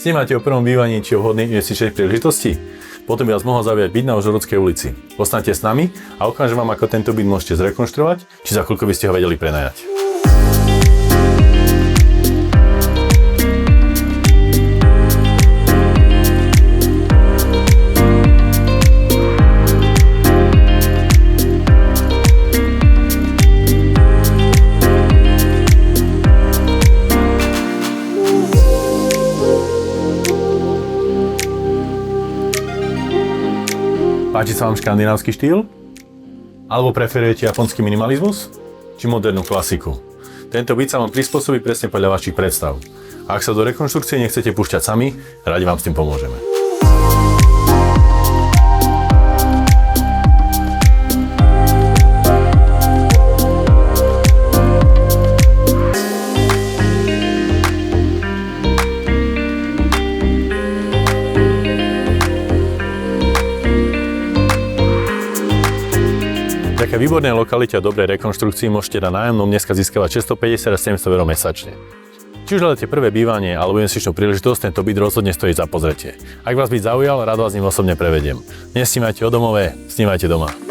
Snímate o prvom bývaní či o vhodnej investičnej príležitosti? Potom by vás mohol zaujať byt na Užhorodskej ulici. Ostaňte s nami a ukážem vám, ako tento byt môžete zrekonštruovať, či za chvíľku by ste ho vedeli prenajať. Páči sa vám škandinávsky štýl? Alebo preferujete japonský minimalizmus? Či modernú klasiku? Tento byt sa vám prispôsobí presne podľa vašich predstav. A ak sa do rekonštrukcie nechcete púšťať sami, radi vám s tým pomôžeme. Vďaka výbornej lokalite a dobrej rekonštrukcii môžete na nájomnom dneska získavať 650 až 700 eur mesačne. Či už hľadáte prvé bývanie alebo investičnú príležitosť, tento byt rozhodne stojí za pozretie. Ak vás byt zaujal, rád vás s ním osobne prevediem. Nesnívajte o domove, snívajte doma.